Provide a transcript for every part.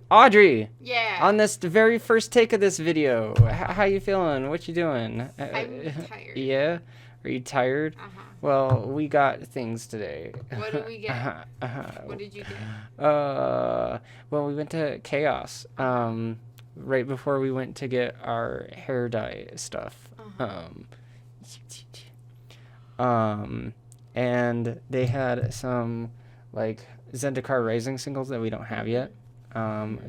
Audrey, Yeah. on this the very first take of this video, how you feeling? What you doing? I'm tired. Yeah? Are you tired? Uh-huh. Well, we got things today. What did we get? What did you get? Well, we went to Chaos, right before we went to get our hair dye stuff. And they had some, like, Zendikar Rising singles that we don't have yet.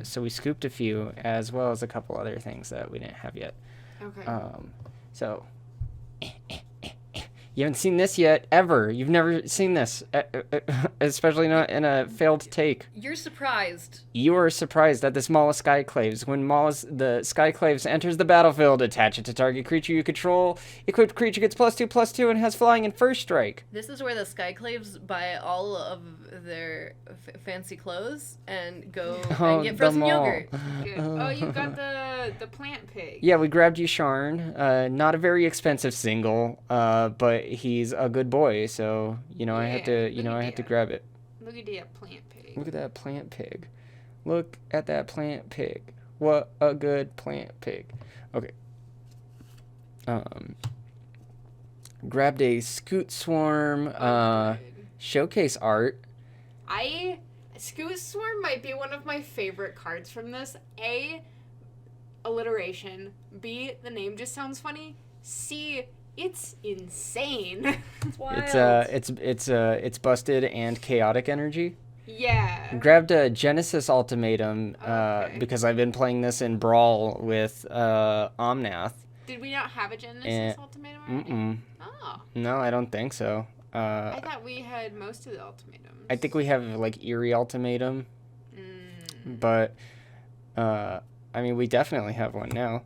So we scooped a few, as well as a couple other things that we didn't have yet. Okay. So you haven't seen this yet, ever. You've never seen this, especially not in a failed take. You're surprised. You are surprised at the smallest Skyclaves. When the Skyclaves enters the battlefield, attach it to target creature you control. Equipped creature gets +2/+2 and has flying and first strike. This is where the Skyclaves buy all of their fancy clothes and go and get frozen yogurt. Good. Oh, you got the plant pig. Yeah, we grabbed Yusharn. Not a very expensive single, but he's a good boy, so I had to grab it. Look at that plant pig. Look at that plant pig. Look at that plant pig. What a good plant pig. Okay. Grabbed a Scoot Swarm showcase art. Scoot Swarm might be one of my favorite cards from this. A, alliteration. B, the name just sounds funny. C, it's insane. It's wild. It's busted and chaotic energy. Yeah. Grabbed a Genesis Ultimatum because I've been playing this in Brawl with Omnath. Did we not have a Genesis Ultimatum already? Oh. No, I don't think so. I thought we had most of the ultimatums. I think we have like Eerie Ultimatum. But I mean, we definitely have one now.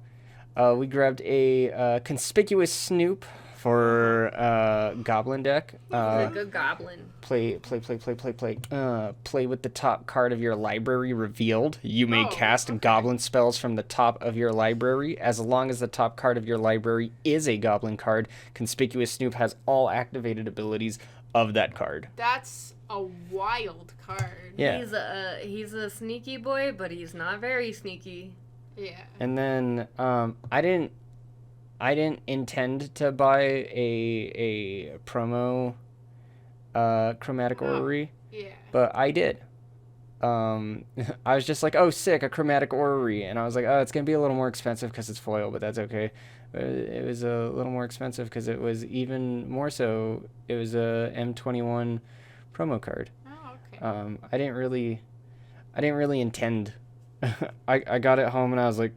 We grabbed a Conspicuous Snoop for Goblin deck. He's a good goblin. Play with the top card of your library revealed. You may cast goblin spells from the top of your library. As long as the top card of your library is a goblin card, Conspicuous Snoop has all activated abilities of that card. That's a wild card. Yeah. He's a sneaky boy, but he's not very sneaky. Yeah. And then I didn't intend to buy a promo chromatic orrery. Yeah. But I did. I was just like, oh, sick, a chromatic orrery. And I was like, oh, it's going to be a little more expensive because it's foil, but that's okay. It was a little more expensive because it was even more so, it was a M21 promo card. Oh, okay. I didn't really intend. I got it home and I was like,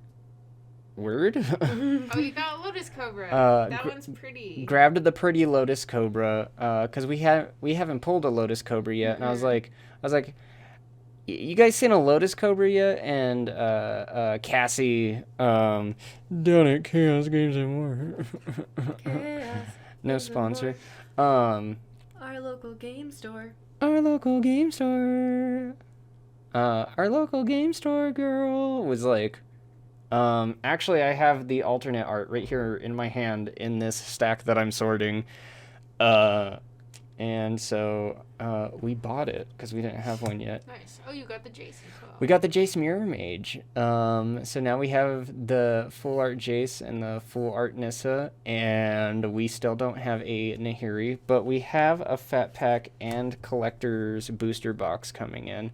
word? Oh, you got a Lotus Cobra. That one's pretty. Grabbed the pretty Lotus Cobra because we haven't pulled a Lotus Cobra yet, and I was like, you guys seen a Lotus Cobra yet? And Cassie, down at Chaos Games and More. No sponsor. Our local game store. Our local game store. Our local game store girl was like. Actually, I have the alternate art right here in my hand in this stack that I'm sorting. And so we bought it because we didn't have one yet. Nice. Oh, you got the Jace as well. We got the Jace Mirror Mage. So now we have the full art Jace and the full art Nissa, and we still don't have a Nahiri, but we have a Fat Pack and Collector's booster box coming in.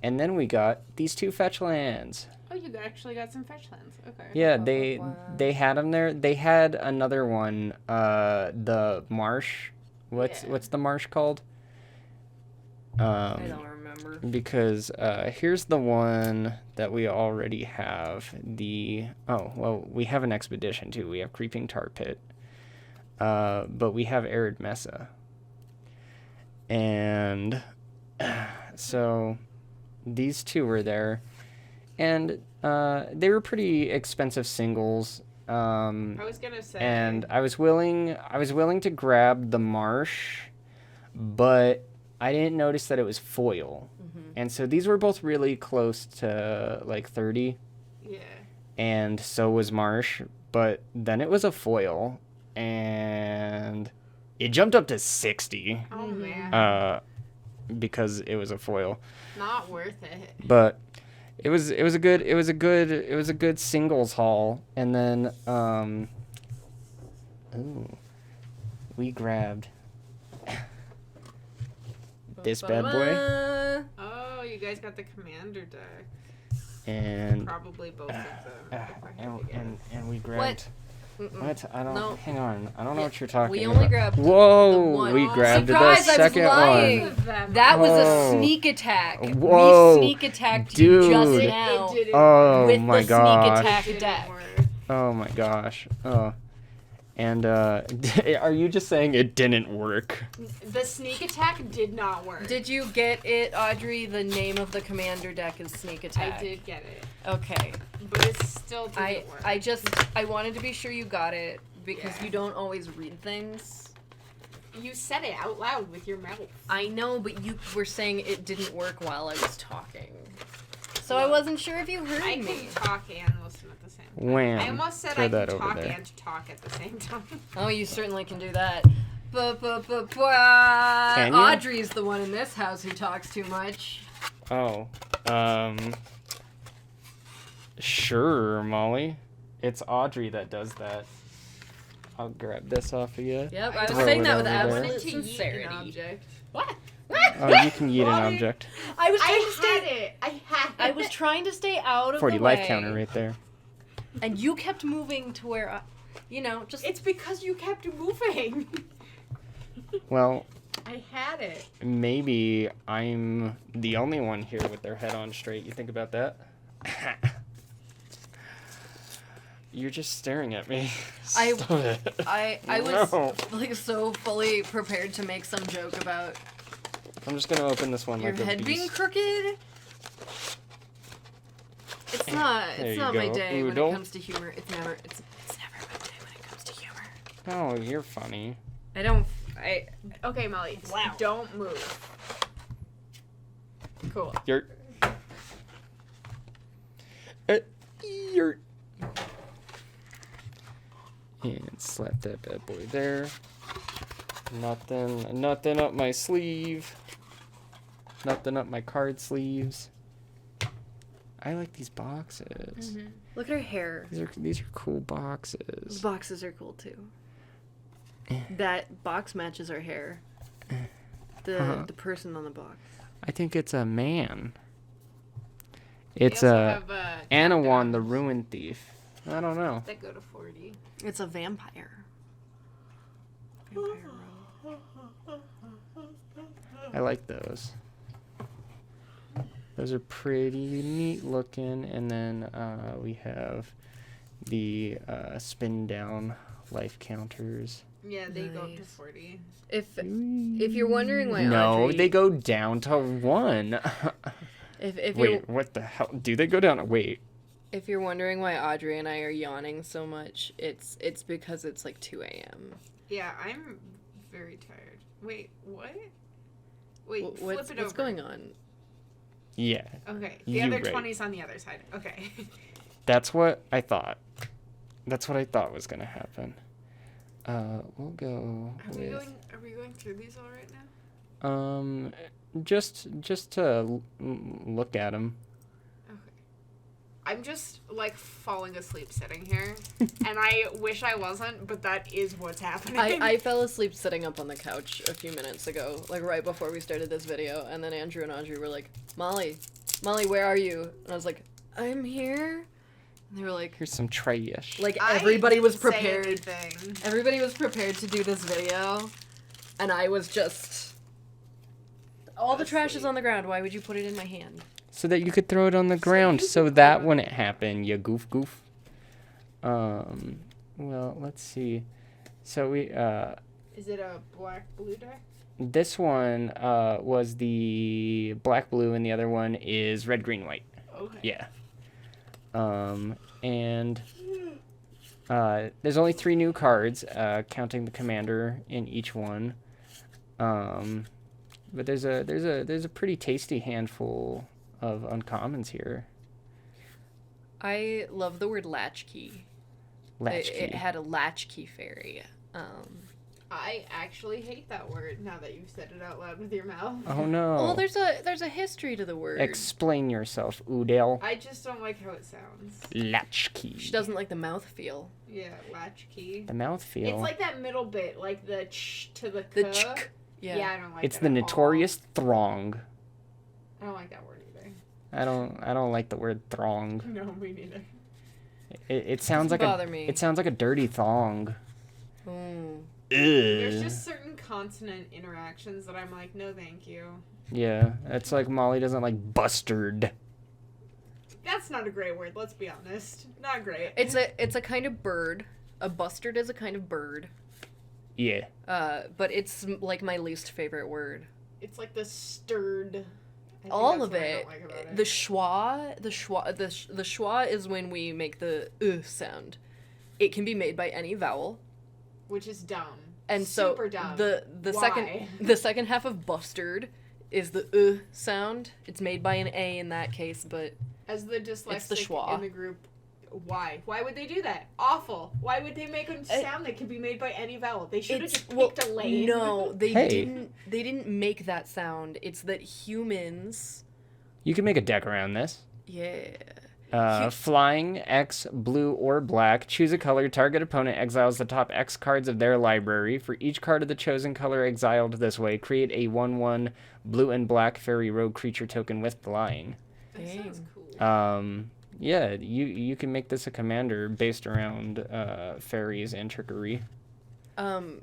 And then we got these 2 fetch lands. Oh, you actually got some fetch lands. Okay. Yeah, they had them there. They had another one, the Marsh. What's the Marsh called? I don't remember. Because here's the one that we already have. We have an Expedition too. We have Creeping Tar Pit. But we have Arid Mesa. And so these 2 were there. And they were pretty expensive singles. I was gonna say. And I was willing to grab the Marsh, but I didn't notice that it was foil. And so these were both really close to like 30. Yeah. And so was Marsh, but then it was a foil, and it jumped up to 60. Oh man. Because it was a foil. Not worth it. But it was a good singles haul, and then we grabbed this bad boy, Oh, you guys got the commander deck. and Probably both of them. if I had to guess. and we grabbed. What? I don't. No. Hang on. I don't know what you're talking We about. only grabbed Whoa! the one. We grabbed Surprise, the I was second lying. one. Of them. That was Oh. a sneak attack. Whoa. We sneak attacked you just Dude. now. It didn't Oh with my the gosh! sneak attack Didn't deck. work. Oh my gosh! Oh, and are you just saying it didn't work? The sneak attack did not work. Did you get it, Audrey? The name of the commander deck is sneak attack. I did get it, Okay. but it still didn't work. I wanted to be sure you got it because Yeah. you don't always read things. You said it out loud with your mouth. I know, but you were saying it didn't work while I was talking. So I Look, wasn't sure if you heard I me. can talk and listen at the same time. Wham. I almost said Throw I that can over talk there. and talk at the same time. Oh, you certainly can do that. Can you? Audrey's the one in this house who talks too much. Oh, sure, Molly. It's Audrey that does that. I'll grab this off of you. Yep, I I was throw saying it that with over there. I wanted absolute to yeet sincerity. an object. What? Oh, you can eat an Molly. object. I was I trying to had stay. it. I had it. I was trying to stay out of 40 the life way, counter right there. and you kept moving to where, just. It's because you kept moving. Well, I had it. maybe I'm the only one here with their head on straight. You think about that? You're just staring at me. I- Stop it. I was No. like so fully prepared to make some joke about I'm just gonna open this one your like a head beast. being crooked. It's not. There It's you not my go. day when Oodle. it comes to humor. It's never. It's never my day when it comes to humor. Oh, you're funny. I don't. Okay, Molly. Wow. Don't move. Cool. You're. You're. And slap that bad boy there. Nothing up my sleeve. Nothing up my card sleeves. I like these boxes. Look at her hair. These are cool The boxes. boxes are cool too. That box matches our hair. The person on the box. I think it's a man. We It's also a have, Anawan, the countdowns ruin thief. I don't know. that go to 40. It's a vampire. Vampire roll. I like those. Those are pretty neat looking. And then we have the spin down life counters. Yeah, they go up to Nice. 40. If you're wondering why No, Audrey, they go down to 1. if you're Wait, what the hell? Do they go down? Wait. if you're wondering why Audrey and I are yawning so much, it's because it's like 2 a.m. Yeah, I'm very tired. Wait, what? Wait, flip What's it over. going on? Yeah, Okay, the You other right. 20's on the other side. Okay. that's what I thought. That's what I thought was gonna happen. We'll go Are we with going through these all right now? just to look at them. Okay. I'm just like falling asleep sitting here, and I wish I wasn't, but that is what's happening. I fell asleep sitting up on the couch a few minutes ago, like right before we started this video, and then Andrew and Audrey were like, Molly, where are you? And I was like, I'm here. And they were like, Here's some trash. like I everybody was didn't say prepared. anything. Everybody was prepared to do this video, and I was just. All the trash is Asleep. on the ground. Why would you put it in my hand? So that you could throw it on the ground, you so could that throw it. wouldn't happen, you goof. Well, let's see. So we, Is it a black blue deck? this one, was the black, blue, and the other one is red, green, white. Okay. Yeah. And, there's only 3 new cards, counting the commander in each one. But there's a pretty tasty handful of uncommons here. I love the word latchkey. Latchkey. It had a latchkey fairy. I actually hate that word now that you've said it out loud with your mouth. Oh no. Well, there's a history to the word. Explain yourself, Udale. I just don't like how it sounds. Latchkey. She doesn't like the mouth feel. Yeah, latchkey. The mouth feel. It's like that middle bit, like the ch to the The k. ch. Yeah. I don't like It's that the at all. notorious throng. I don't like that word either. I don't like the word throng. No, me neither. It sounds like bother me. It sounds like a dirty thong. Mm. There's Ugh. just certain consonant interactions that I'm like, no thank you. Yeah, it's like Molly doesn't like bustard. That's not a great word, let's be honest. Not great. It's a kind of bird. A bustard is a kind of bird. Yeah. But it's like my least favorite word. It's like the stirred. I think All that's of what I it. don't like about it. The schwa is when we make the sound. It can be made by any vowel. Which is dumb. And Super so dumb. the Why? second half of bustard is the sound. It's made by an a in that case, but As the dyslexic It's the schwa. in the group, why? Why would they do that? Awful. Why would they make a sound that could be made by any vowel? They should have just picked a lane. no, they Hey. didn't make that sound. It's that humans, You can make a deck around this. yeah. Flying, X, blue, or black. Choose a color. Target opponent exiles the top X cards of their library. For each card of the chosen color exiled this way, create a 1/1 blue and black fairy rogue creature token with flying. That sounds cool. Yeah, you can make this a commander based around fairies and trickery. I've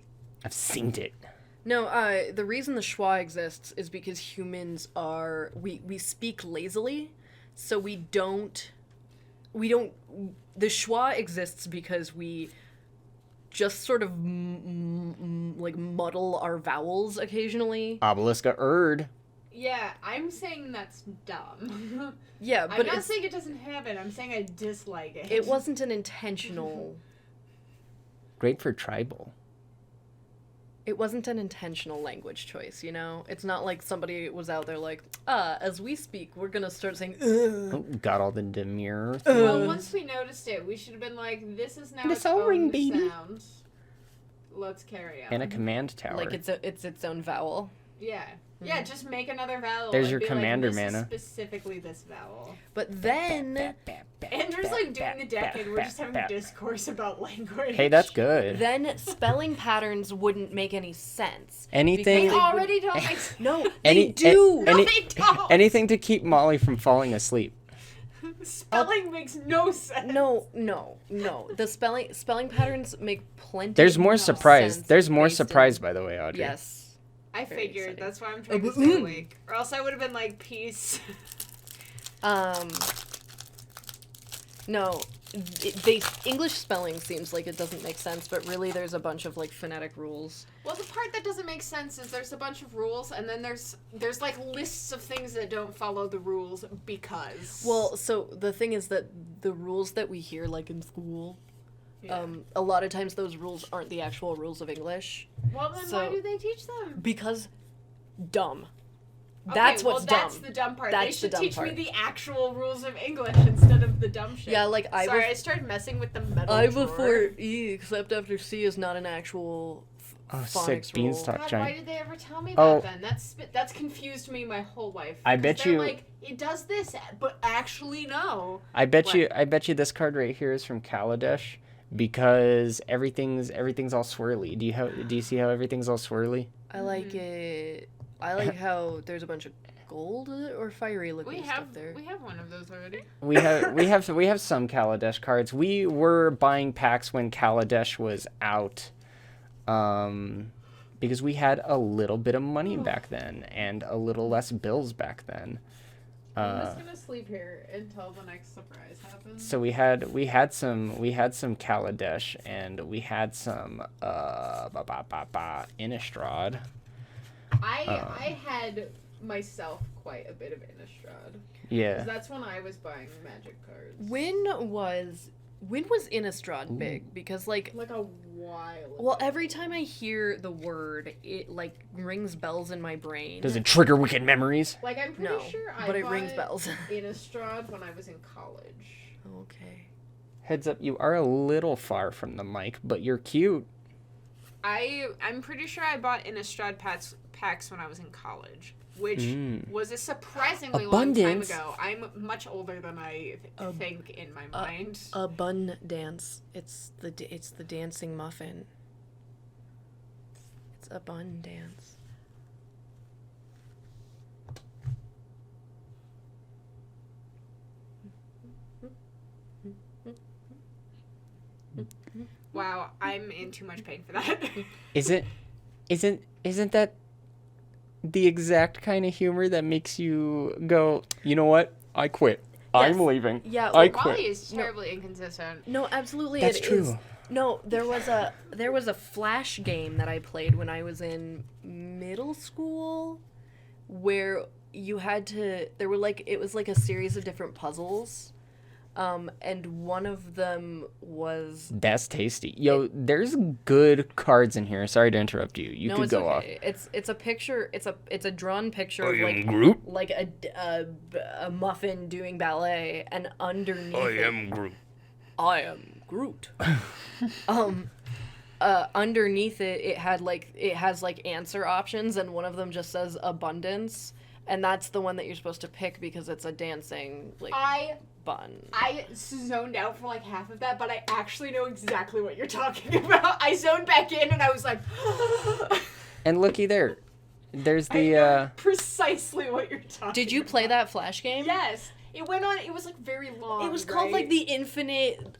seen it. No, the reason the schwa exists is because humans are we speak lazily, so we don't the schwa exists because we just sort of like muddle our vowels occasionally. Obeliska Erd. Yeah, I'm saying that's dumb. Yeah, I'm but not saying it doesn't have it. I'm saying I dislike it. it wasn't an intentional. Great for tribal. It wasn't an intentional language choice, you know? It's not like somebody was out there like, as we speak, we're gonna start saying, Oh, got all the demure. Well, once we noticed it, we should have been like, this is now its all ring, own baby. sound. Let's carry on. And a command tower. like it's its own vowel. Yeah. Yeah, just make another vowel. There's and your be commander like, this mana. Is specifically this vowel. But then, Andrew's like doing the deck and we're just having a discourse about language. Hey, that's good. then spelling patterns wouldn't make any sense. Anything. They already don't make No, Any- they do. No, they don't. Anything to keep Molly from falling asleep. Spelling makes no sense. No. The spelling patterns make plenty. There's more sense surprise. There's more based in- surprise, by the way, Audrey. Yes. I Very figured. exciting. That's why I'm trying to stay awake. Or else I would have been like, peace. No, English spelling seems like it doesn't make sense, but really there's a bunch of like phonetic rules. Well, the part that doesn't make sense is there's a bunch of rules, and then there's like lists of things that don't follow the rules because. Well, so the thing is that the rules that we hear like in school, Yeah. a lot of times those rules aren't the actual rules of English. Well, then so- why do they teach them? Because dumb. Okay, That's well, what's that's dumb. the dumb part. That's they should the dumb teach part. me the actual rules of English instead of the dumb shit. Yeah, like I Sorry, was- I started messing with the metal I drawer. before E, except after C is not an actual Oh, sick phonics rule. beanstalk God, why giant. did they ever tell me Oh. that then? That's confused me my whole life. I 'Cause bet they're you- like, it does this, but actually no. I bet What? you this card right here is from Kaladesh because everything's all swirly. Do you see how everything's all swirly? I like it. I like how there's a bunch of gold or fiery looking We stuff have there. one of those already. We have some Kaladesh cards. We were buying packs when Kaladesh was out, because we had a little bit of money back then and a little less bills back then. I'm just gonna sleep here until the next surprise happens. So we had some Kaladesh and we had some Innistrad. I had myself quite a bit of Innistrad. Yeah. 'Cause that's when I was buying Magic cards. When was Innistrad big? Because like Like a while ago. well, every time I hear the word, it like rings bells in my brain. Does it trigger wicked memories? Like, I'm pretty No, sure I but it bought rings bells. Innistrad when I was in college. Okay. Heads up, you are a little far from the mic, but you're cute. I'm pretty sure I bought Innistrad packs when I was in college, which was a surprisingly long time Abundance. ago. I'm much older than I think in my mind. A bun dance. It's the dancing muffin. It's a bun dance. Wow, I'm in too much pain for that. Isn't that the exact kind of humor that makes you go, you know what? I quit. I'm Yes. leaving. Yeah, I like, quit. Molly is terribly inconsistent. No, absolutely, That's it true. is. No, there was a flash game that I played when I was in middle school, where you had to. It was like a series of different puzzles, and one of them was. That's tasty. Yo, there's good cards in here. Sorry to interrupt you. You No, could it's go okay. It's a picture. It's a drawn picture of Groot. like a muffin doing ballet, and underneath Groot. I am Groot. Underneath it, it has answer options, and one of them just says abundance, and that's the one that you're supposed to pick because it's a dancing bun. I zoned out for like half of that, but I actually know exactly what you're talking about. I zoned back in and I was like, And looky there. There's I know the precisely what you're talking. Did you play that flash game? Yes. It went on. It was like very long. It was called right? the Infinite,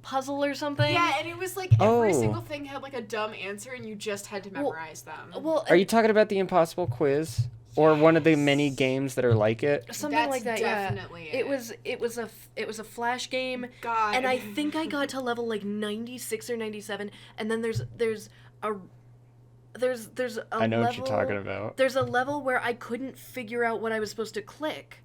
puzzle or something. Yeah, and it was like every Oh. single thing had like a dumb answer, and you just had to memorize them. Well, Are you talking about the Impossible Quiz? Or one of the many games that are like it? something That's like that? definitely Yeah. It was a flash game. God. And I think I got to level 96 or 97, and then there's a I know level, what you're talking about. There's a level where I couldn't figure out what I was supposed to click.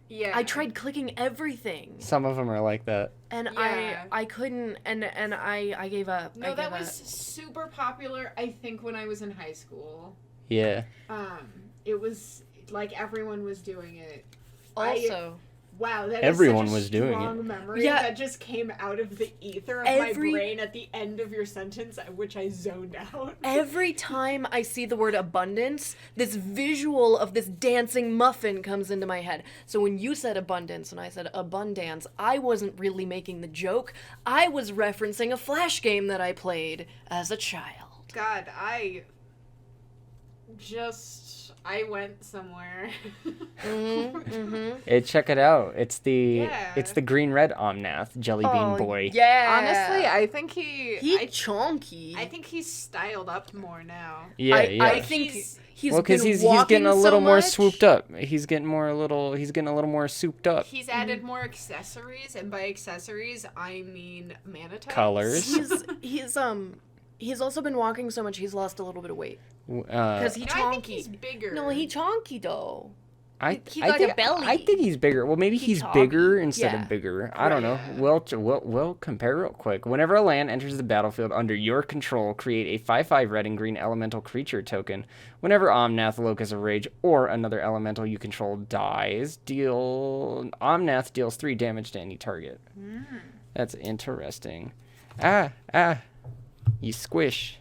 Yeah. I tried clicking everything, Some of them are like that. and Yeah. I couldn't, and I gave up. No, that was super popular. I think when I was in high school. Yeah. It was like everyone was doing it. Also. Wow, that Everyone is such a was doing strong it. memory Yeah. that just came out of the ether of my brain at the end of your sentence, which I zoned out. Every time I see the word abundance, this visual of this dancing muffin comes into my head. So when you said abundance and I said abundance, I wasn't really making the joke. I was referencing a flash game that I played as a child. God, I went somewhere. Hey, check it out. It's the Yeah. green red Omnath Jelly Bean Boy. Yeah. Honestly, I think He's chonky. I think he's styled up more now. Yeah, I think he's well, because been he's walking getting a so little more much. swooped up. He's getting a little more souped up. He's added more accessories, and by accessories, I mean mana types. Colors. He's also been walking so much he's lost a little bit of weight. Because he No, chonky. I think he's bigger. No, he chonky though. I he got a belly. I think he's bigger. Well, maybe he's talky. bigger instead Yeah. of bigger. I don't know. We'll compare real quick. Whenever a land enters the battlefield under your control, create a 5/5 red and green elemental creature token. Whenever Omnath, Locus of Rage, or another elemental you control dies, Omnath deals 3 damage to any target. That's interesting. You squish.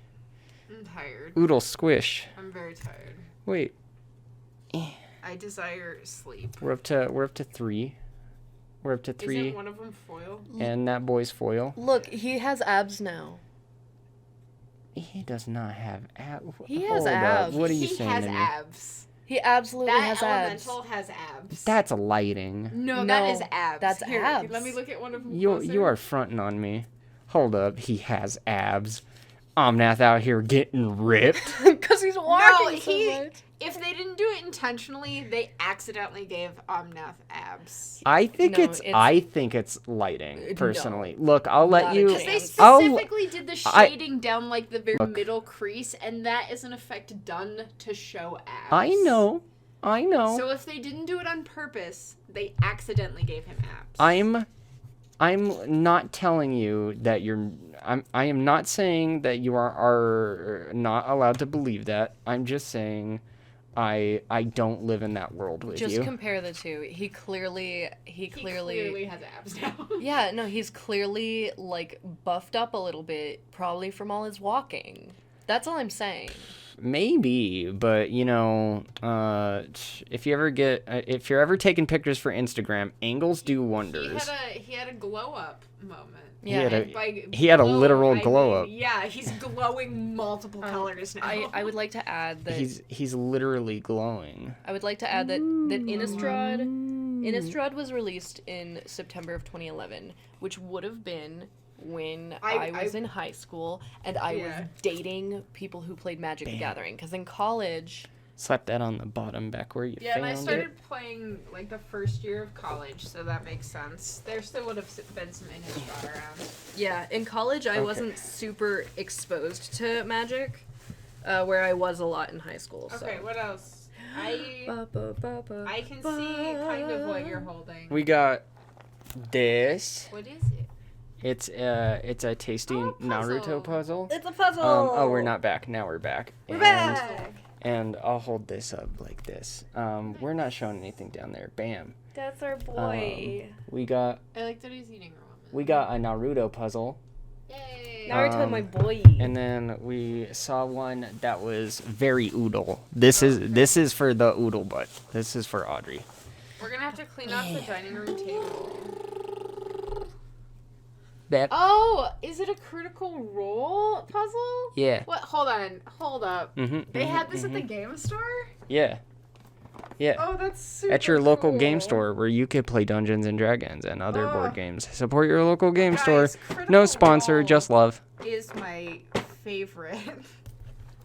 I'm tired. Oodle squish. I'm very tired. Wait, I desire sleep. we're up to 3. We're up to 3. Isn't one of them foil? And that boy's foil. Look, he has abs now. He does not have abs. He has abs. What are you He saying has to me? abs. He absolutely That has abs. elemental has abs. That's lighting. No, No, that is abs. that's Here, abs. Let me look at one of them. You are fronting on me. Hold up. He has abs. Omnath out here getting ripped. Because he's walking No, so much. if they didn't do it intentionally, they accidentally gave Omnath abs. I think No, it's lighting, personally. Look, I'll let Not a you. Because they I'll- specifically did the shading down like the very middle crease, and that is an effect done to show abs. I know. So if they didn't do it on purpose, they accidentally gave him abs. I'm not telling you that I am not saying that you are not allowed to believe that. I'm just saying I don't live in that world with Just you. compare the two. He clearly has abs now. Yeah, no, he's clearly like buffed up a little bit, probably from all his walking. That's all I'm saying. Maybe, but if you're ever taking pictures for Instagram, angles do wonders. He had a glow up moment. Yeah, He had a literal glow up. Yeah, he's glowing multiple colors now. I would like to add that He's literally glowing. I would like to add that Innistrad was released in September of 2011, which would have been when I was in high school and I was dating people who played Magic the Gathering. Because in college... Slap that on the bottom back where you found it. Yeah, and I started playing, like, the first year of college, so that makes sense. There still would have been some Innistrad around. Yeah, in college I wasn't super exposed to Magic, where I was a lot in high school. So. Okay, what else? I can see kind of what you're holding. We got this. What is it? It's a tasty Naruto puzzle. It's a puzzle! We're not back. Now we're back. We're back! And I'll hold this up like this. We're not showing anything down there. Bam. That's our boy. We got I like that he's eating ramen. a Naruto puzzle. Yay! Naruto, my boy. And then we saw one that was very oodle. This is for the oodle butt. This is for Audrey. We're gonna have to clean up the dining room table. That Oh, is it a critical role puzzle? Yeah. What? Hold up. They had this at the game store? Yeah. Yeah. Oh, that's super At your local game cool. store where you could play Dungeons and Dragons and other board games. Support your local game Guys, store. Critical No sponsor, Role just love. Is my favorite.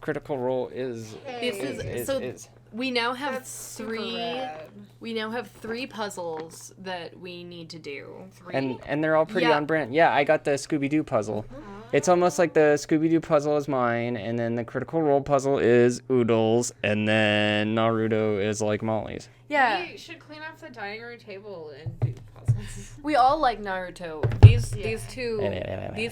Critical Role is We now have That's super three. rad. We now have 3 puzzles that we need to do. and they're all pretty Yeah. on brand. Yeah, I got the Scooby-Doo puzzle. It's almost like the Scooby-Doo puzzle is mine, and then the Critical Role puzzle is Oodles, and then Naruto is like Molly's. Yeah, We should clean up the dining room table and do puzzles. we all like Naruto. These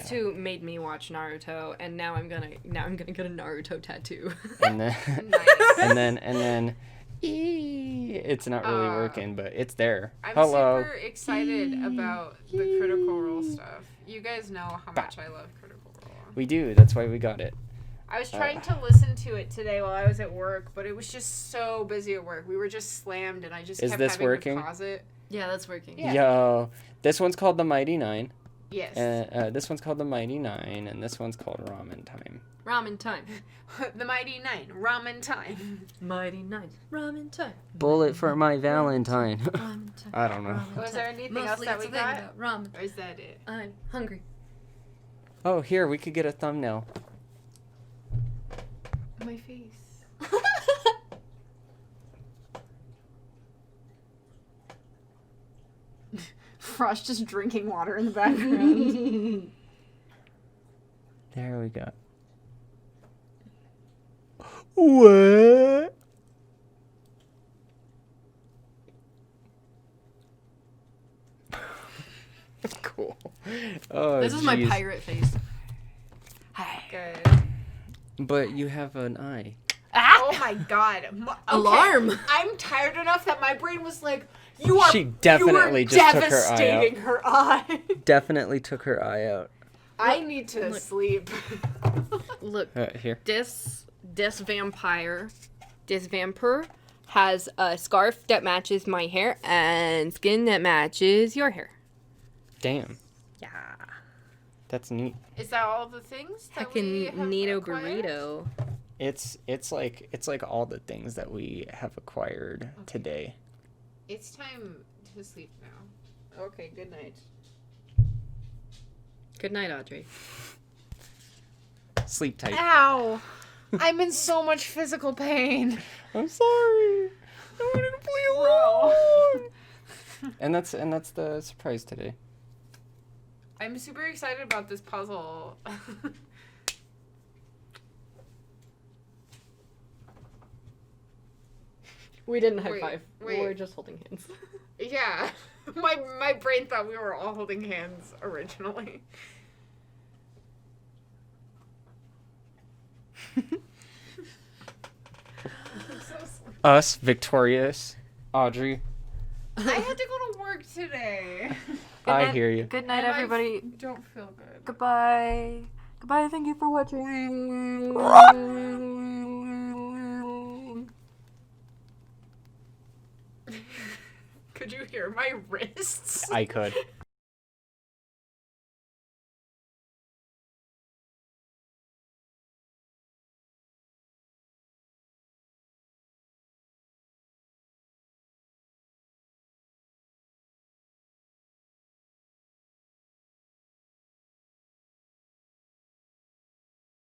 two made me watch Naruto, and now I'm gonna get a Naruto tattoo. And then Nice. and then it's not really working, but it's there. I'm Hello. super excited about the Critical Role stuff. You guys know how much I love Critical Role. We do. That's why we got it. I was trying to listen to it today while I was at work, but it was just so busy at work. We were just slammed, and I just Is kept this having working? to pause it. Yeah, that's working. Yeah. Yo, this one's called the Mighty Nine. Yes. This one's called the Mighty Nine, and this one's called Ramen Time. Ramen time. The Mighty Nine. Ramen time. Mighty Nine. Ramen time. Bullet for my Valentine. Ramen time. I don't know. Was there anything else Mostly that it's we a thing got? about ramen. Or is that it? I'm hungry. Oh, here, we could get a thumbnail. My face. Frost just drinking water in the background. There we go. What? Cool. Oh, This is my jeez. pirate face. Good. But you have an eye. Oh my god. Okay, Alarm. I'm tired enough that my brain was like, you are She definitely you are just took her eye out. devastating her eye. Definitely took her eye out. I need to sleep. Look, Here. this vampire has a scarf that matches my hair and skin that matches your hair. Damn. Yeah. That's neat. Is that all the things that we have Heckin' neato acquired? burrito. It's like all the things that we have acquired today. It's time to sleep now. Okay, good night. Good night, Audrey. Sleep tight. Ow! I'm in so much physical pain. I'm sorry. I wanted to play alone. and that's the surprise today. I'm super excited about this puzzle. We didn't high Wait, five. wait. We were just holding hands. Yeah. My brain thought we were all holding hands originally. I'm so sleepy. us victorious, Audrey. I had to go to work today. I hear you. Good night, And I everybody. don't feel good. Goodbye. Goodbye. Thank you for watching. Could you hear my wrists? I could.